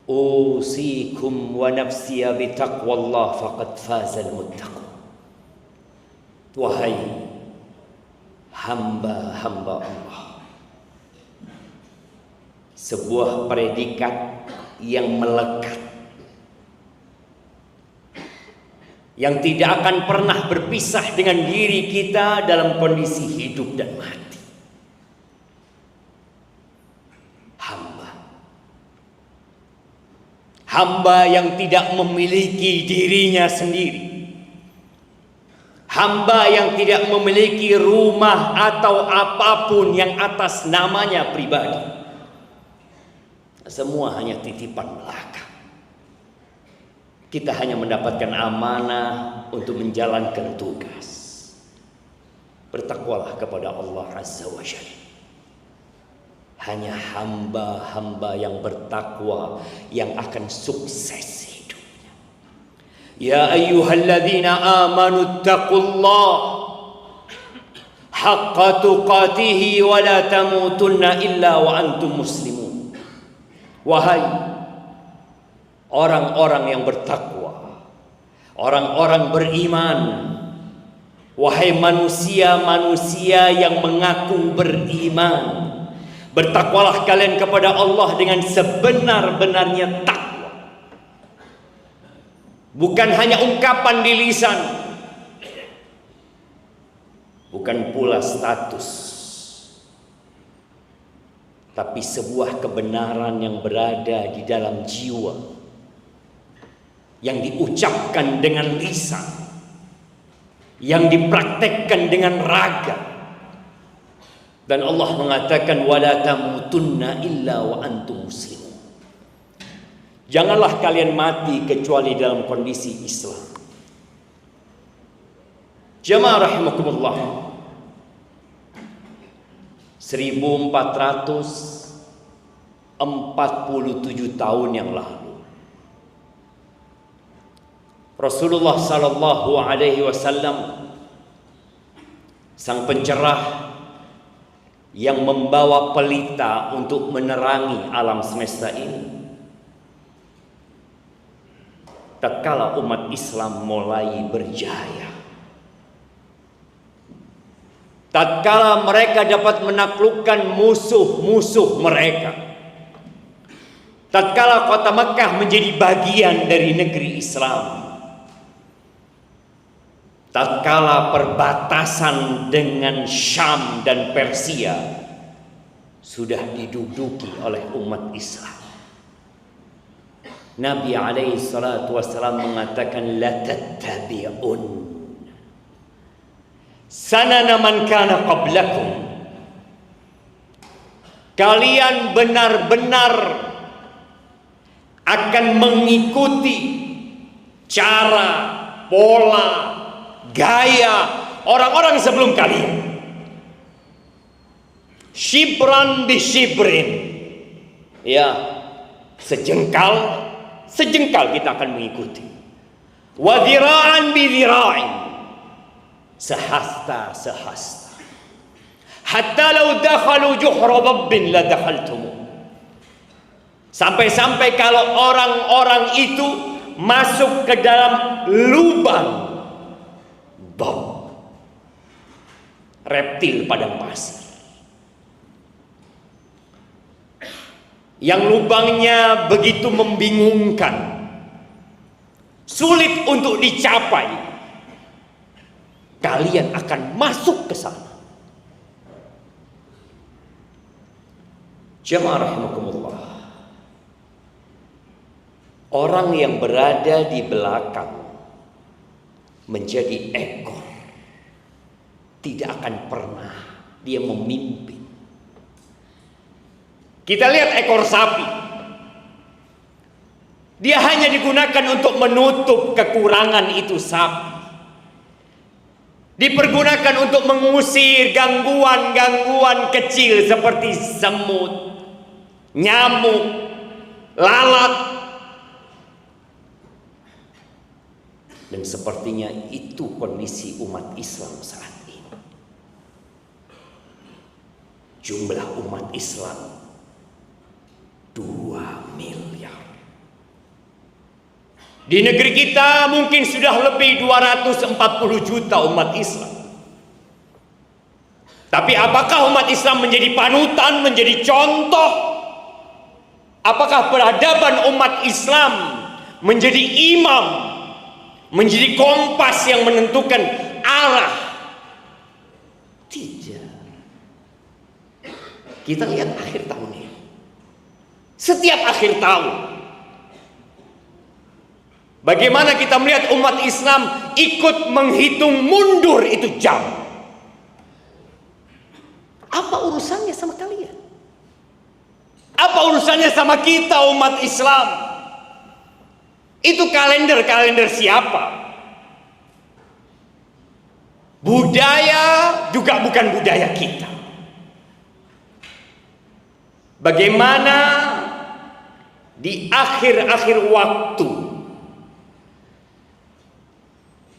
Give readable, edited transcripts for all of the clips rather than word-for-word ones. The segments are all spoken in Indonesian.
Usikum wa nafsiya bitaqwallah faqad fazal muttaqun. Wahai hamba-hamba Allah, sebuah predikat yang melekat, yang tidak akan pernah berpisah dengan diri kita dalam kondisi hidup dan mati. Hamba yang tidak memiliki dirinya sendiri, hamba yang tidak memiliki rumah atau apapun yang atas namanya pribadi. Semua hanya titipan belaka. Kita hanya mendapatkan amanah untuk menjalankan tugas. Bertakwalah kepada Allah Azza wa Jalla. Hanya hamba-hamba yang bertakwa yang akan sukses hidupnya. Ya ayyuhalladzina amanu taqullah haqqa tuqatihi wa la tamutunna illa wa antum muslimun. Wahai orang-orang yang bertakwa, orang-orang beriman, wahai manusia-manusia yang mengaku beriman, bertakwalah kalian kepada Allah dengan sebenar-benarnya takwa. Bukan hanya ungkapan di lisan, bukan pula status, tapi sebuah kebenaran yang berada di dalam jiwa, yang diucapkan dengan lisan, yang dipraktekkan dengan raga. Dan Allah mengatakan wala tamutunna illa wa antum muslimun. Janganlah kalian mati kecuali dalam kondisi Islam. Jamaah rahimakumullah. 1447 tahun yang lalu, Rasulullah sallallahu alaihi wasallam, sang pencerah yang membawa pelita untuk menerangi alam semesta ini, tatkala umat Islam mulai berjaya, tatkala mereka dapat menaklukkan musuh-musuh mereka, tatkala kota Mekah menjadi bagian dari negeri Islam, tatkala perbatasan dengan Syam dan Persia sudah diduduki oleh umat Islam, Nabi alaihi salatu wassalam mengatakan la tattabi'un sanana man kana qablakum. Kalian benar-benar akan mengikuti cara, pola, gaya orang-orang sebelum kalian. Shibran bi shibrin. Ya, sejengkal kita akan mengikuti. Wa dhira'an bi dhira'in. Sehasta. Hatta law dakhalu juhra dabbin la dakhaltumu. Sampai-sampai kalau orang-orang itu masuk ke dalam lubang reptil padang pasir yang lubangnya begitu membingungkan, sulit untuk dicapai, kalian akan masuk ke sana. Jamaah rahimakumullah, orang yang berada di belakang menjadi ekor, tidak akan pernah dia memimpin. Kita lihat ekor sapi, dia hanya digunakan untuk menutup kekurangan itu sapi, dipergunakan untuk mengusir gangguan-gangguan kecil seperti semut, nyamuk, lalat. Dan sepertinya itu kondisi umat Islam saat ini. Jumlah umat Islam 2 miliar. Di negeri kita mungkin sudah lebih 240 juta umat Islam. Tapi apakah umat Islam menjadi panutan, menjadi contoh? Apakah peradaban umat Islam menjadi imam, menjadi kompas yang menentukan arah? Tidak. Kita lihat akhir tahun ini. Setiap akhir tahun, bagaimana kita melihat umat Islam ikut menghitung mundur itu jam. Apa urusannya sama kalian? Apa urusannya sama kita umat Islam? Itu kalender siapa? Budaya juga bukan budaya kita. Bagaimana di akhir-akhir waktu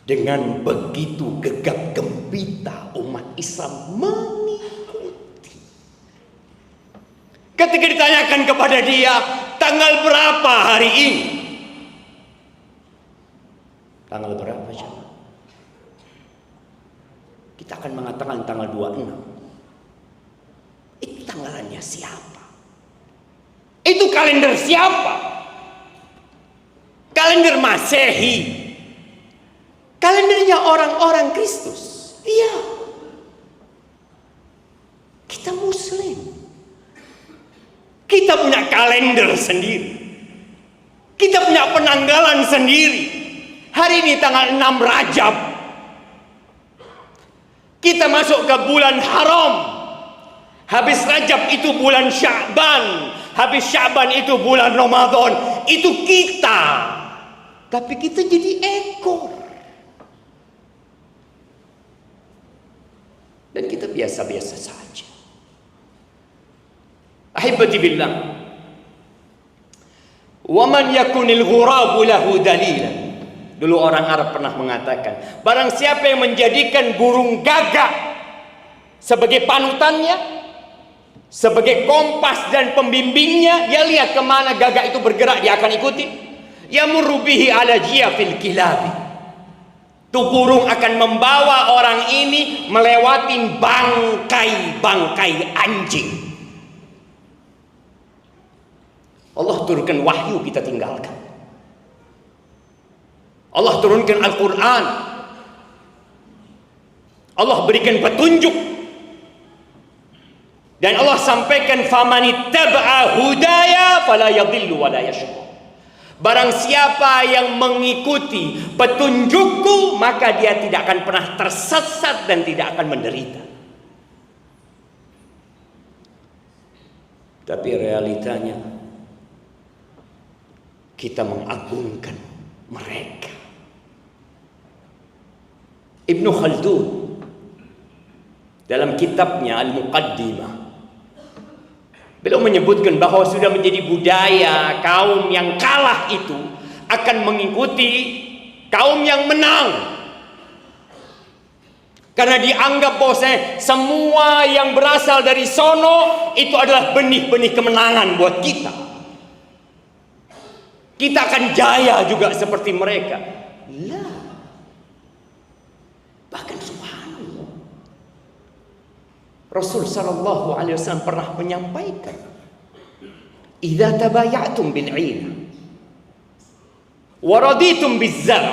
dengan begitu gegap gempita umat Islam mengikuti. Ketika ditanyakan kepada dia, tanggal berapa hari ini? Tanggal berapa jemaah? Kita akan mengatakan tanggal 26. Itu tanggalannya siapa? Itu kalender siapa? Kalender Masehi. Kalendernya orang-orang Kristus. Iya. Kita Muslim. Kita punya kalender sendiri. Kita punya penanggalan sendiri. Hari ini tanggal 6 Rajab. Kita masuk ke bulan haram. Habis Rajab itu bulan Sya'ban. Habis Sya'ban itu bulan Ramadan. Itu kita. Tapi kita jadi ekor. Dan kita biasa-biasa saja. Ahibati billah. Wa man yakunil ghurabu lahu dalilan. Dulu orang Arab pernah mengatakan, barang siapa yang menjadikan burung gagak sebagai panutannya, sebagai kompas dan pembimbingnya, dia lihat kemana gagak itu bergerak, dia akan ikuti. Yamurru bihi ala jiyafil kilabi. Tuh burung akan membawa orang ini melewati bangkai-bangkai anjing. Allah turunkan wahyu, kita tinggalkan. Allah turunkan Al-Quran. Allah berikan petunjuk. Dan Allah sampaikan, famanittaba'a hudaya fala yadhillu wa la yashqa. Barang siapa yang mengikuti petunjukku, maka dia tidak akan pernah tersesat dan tidak akan menderita. Tapi realitanya, kita mengagungkan mereka. Ibnu Khaldun dalam kitabnya Al-Muqaddimah, beliau menyebutkan bahwa sudah menjadi budaya kaum yang kalah itu akan mengikuti kaum yang menang. Karena dianggap bahwa semua yang berasal dari sono itu adalah benih-benih kemenangan buat kita. Kita akan jaya juga seperti mereka. Lah. Bahkan subhanallah, Rasul sallallahu alaihi wasallam pernah menyampaikan, "Idza tabayatum bil 'ina wa raditum biz-zar'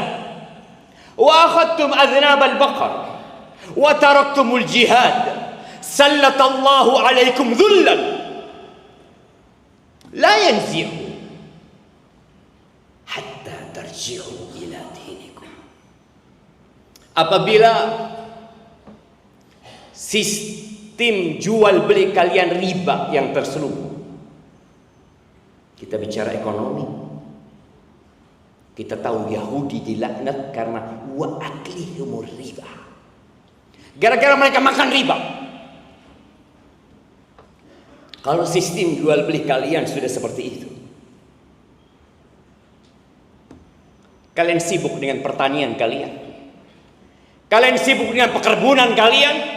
wa akhadtum adhnab al-baqar wa taraktumul jihad, sallatallahu 'alaikum dhullan la yanzi'u hatta tarji'u ila dinikum." Apabila sistem jual beli kalian riba yang terselubung, kita bicara ekonomi, kita tahu Yahudi dilaknat karena wa aklihumur riba, gara-gara mereka makan riba. Kalau sistem jual beli kalian sudah seperti itu, kalian sibuk dengan pertanian kalian, kalian sibuk dengan pekerbunan kalian,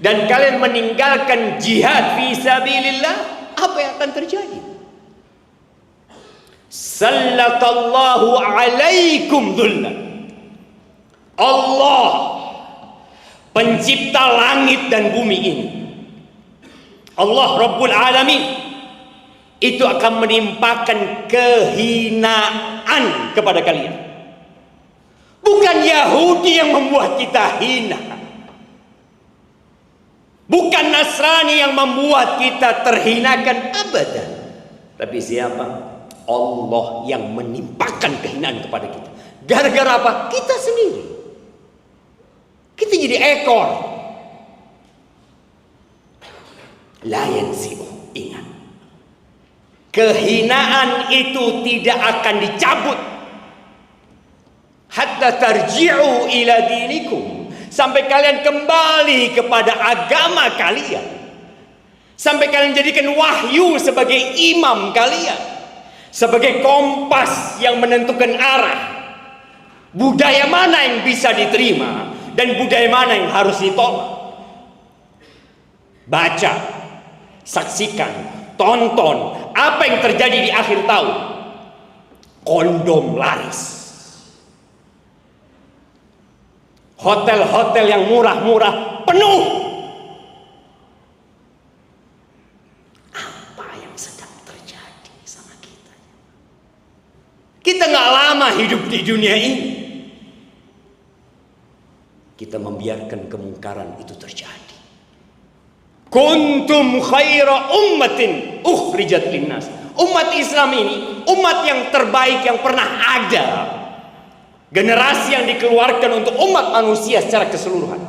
dan kalian meninggalkan jihad fi sabilillah, apa yang akan terjadi? Sallatallahu alaikum dhullan. Allah pencipta langit dan bumi ini, Allah Rabbul Alamin, itu akan menimpakan kehinaan kepada kalian. Bukan Yahudi yang membuat kita hina, bukan Nasrani yang membuat kita terhinakan, abadan. Tapi siapa? Allah yang menimpakan kehinaan kepada kita. Gara-gara apa? Kita sendiri. Kita jadi ekor. La yansi'u, ingat, kehinaan itu tidak akan dicabut hatta tarji'u ila dinikum, sampai kalian kembali kepada agama kalian, sampai kalian jadikan wahyu sebagai imam kalian, sebagai kompas yang menentukan arah, budaya mana yang bisa diterima dan budaya mana yang harus ditolak. Baca, saksikan, tonton apa yang terjadi di akhir tahun. Kondom laris, hotel-hotel yang murah-murah penuh. Apa yang sedang terjadi sama kita? Kita nggak lama hidup di dunia ini, kita membiarkan kemungkaran itu terjadi. Kuntum khaira ummatin ukhrijat linnas. Umat Islam ini umat yang terbaik yang pernah ada. Generasi yang dikeluarkan untuk umat manusia secara keseluruhan.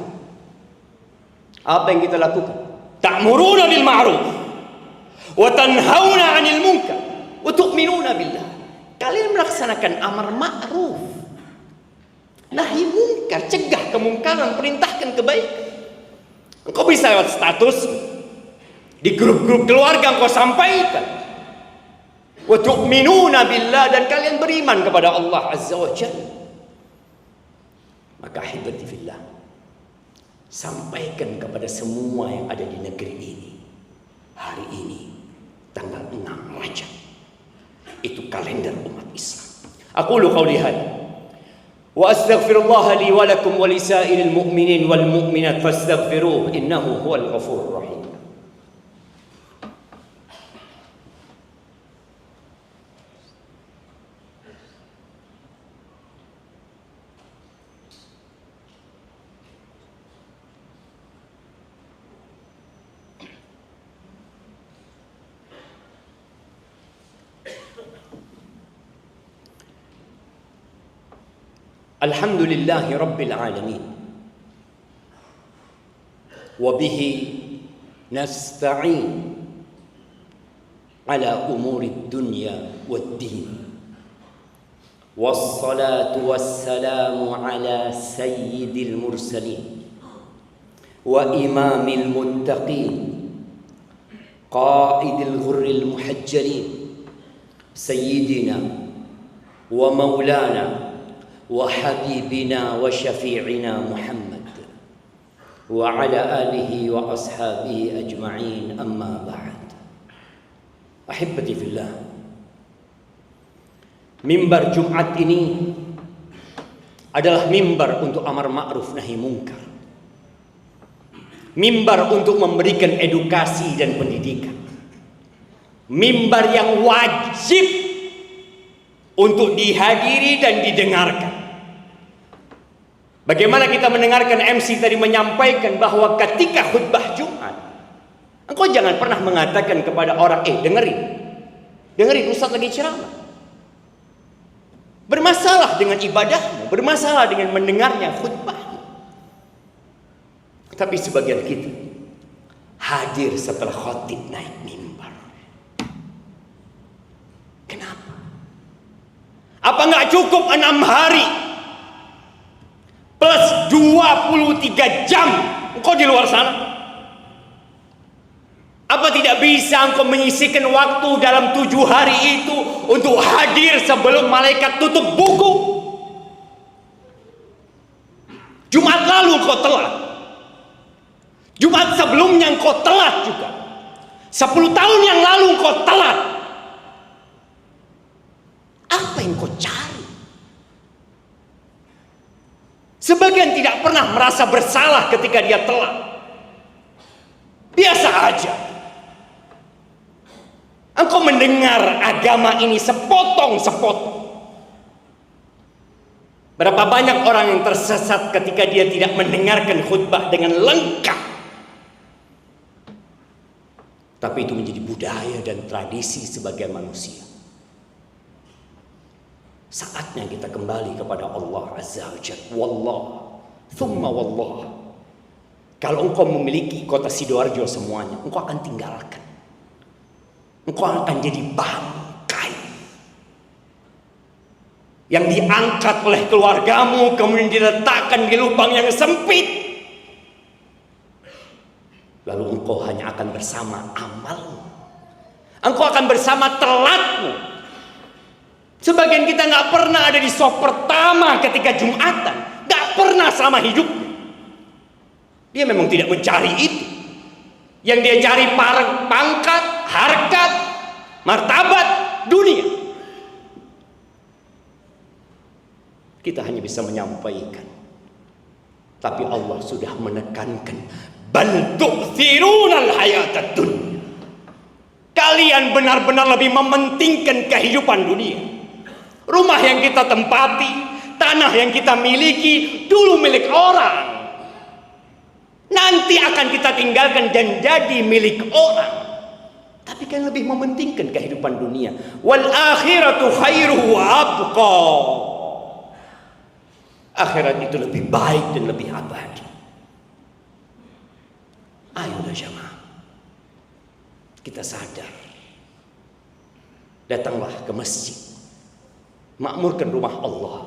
Apa yang kita lakukan? Ta'muruna bil ma'ruf wa tanhauna 'anil munkar wa tu'minuna billah. Kalian melaksanakan amar ma'ruf, nahi munkar, cegah kemungkaran, perintahkan kebaikan. Engkau bisa lewat status di grup-grup keluarga engkau sampaikan. Wa tu'minuna billah, dan kalian beriman kepada Allah Azza wa Jalla. Maka ahibati fillah, sampaikan kepada semua yang ada di negeri ini, hari ini tanggal 6 Rajab, itu kalender umat Islam. Aqulu qauli hadza wa astaghfirullah li wa lakum wa lisairil mu'minin wal mu'minat fastaghfiruh innahu huwal ghafurur rahim. Alhamdulillahi Rabbil Alamin, wa bihi nasta'in ala umuri dunya wad din, wassalatu wassalamu ala sayyidil mursalin wa imamil muttaqin qaidil ghurril muhajjalin sayyidina wa maulana wa habibina wa syafi'ina Muhammad wa ala alihi wa ashabihi ajma'in, amma ba'd. Ahibati fillah, mimbar Jumat ini adalah mimbar untuk amar ma'ruf nahi munkar, mimbar untuk memberikan edukasi dan pendidikan, mimbar yang wajib untuk dihadiri dan didengarkan. Bagaimana kita mendengarkan MC tadi menyampaikan bahwa ketika khutbah Jumat, engkau jangan pernah mengatakan kepada orang, dengerin Ustaz lagi ceramah. Bermasalah dengan ibadahmu, bermasalah dengan mendengarnya khutbahmu. Tapi sebagian kita hadir setelah khatib naik mimbar. Kenapa? Apa nggak cukup 6 hari plus 23 jam engkau di luar sana? Apa tidak bisa engkau menyisihkan waktu dalam 7 hari itu untuk hadir sebelum malaikat tutup buku? Jumat lalu engkau telat, Jumat sebelumnya engkau telat juga, 10 tahun yang lalu engkau telat. Apa yang kau cari? Sebagian tidak pernah merasa bersalah ketika dia telat. Biasa aja. Engkau mendengar agama ini sepotong-sepotong. Berapa banyak orang yang tersesat ketika dia tidak mendengarkan khutbah dengan lengkap. Tapi itu menjadi budaya dan tradisi sebagai manusia. Saatnya kita kembali kepada Allah Azza wa Jalla. Wallah, thumma wallah. Kalau engkau memiliki kota Sidoarjo semuanya, engkau akan tinggalkan. Engkau akan jadi bangkai yang diangkat oleh keluargamu, kemudian diletakkan di lubang yang sempit. Lalu engkau hanya akan bersama amalmu. Engkau akan bersama telatmu. Sebagian kita nggak pernah ada di sop pertama ketika Jumatan, nggak pernah selama hidupnya. Dia memang tidak mencari itu. Yang dia cari pangkat, harkat, martabat, dunia. Kita hanya bisa menyampaikan. Tapi Allah sudah menekankan, bal tu'thirunal hayatad dunya. Kalian benar-benar lebih mementingkan kehidupan dunia. Rumah yang kita tempati, tanah yang kita miliki, dulu milik orang. Nanti akan kita tinggalkan dan jadi milik orang. Tapi kan lebih mementingkan kehidupan dunia. Wal akhiratu khairu wa abqa. Akhirat itu lebih baik dan lebih abadi. Ayolah jamaah, kita sadar. Datanglah ke masjid. Makmurkan rumah Allah.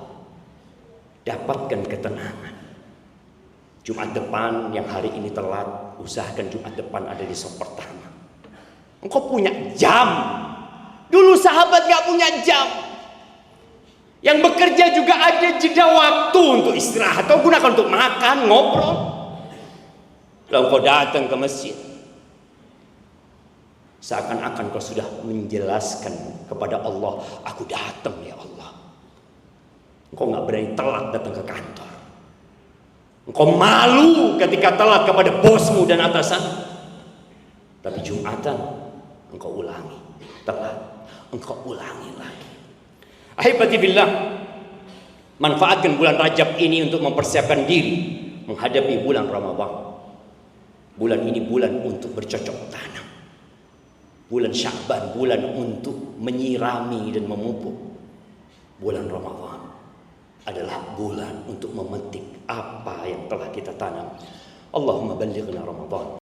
Dapatkan ketenangan. Jumat depan yang hari ini telat, usahakan Jumat depan ada di sop pertama. Engkau punya jam. Dulu sahabat gak punya jam. Yang bekerja juga ada jeda waktu untuk istirahat atau gunakan untuk makan, ngobrol. Lalu engkau datang ke masjid. Seakan-akan kau sudah menjelaskan kepada Allah, aku datang ya Allah. Engkau gak berani telat datang ke kantor. Engkau malu ketika telat kepada bosmu dan atasan. Tapi Jumatan engkau ulangi. Telat engkau ulangi lagi. Ahibati billah, manfaatkan bulan Rajab ini untuk mempersiapkan diri menghadapi bulan Ramadan. Bulan ini bulan untuk bercocok tanam. Bulan Sya'ban bulan untuk menyirami dan memupuk. Bulan Ramadan adalah bulan untuk memetik apa yang telah kita tanam. Allahumma ballighna Ramadan.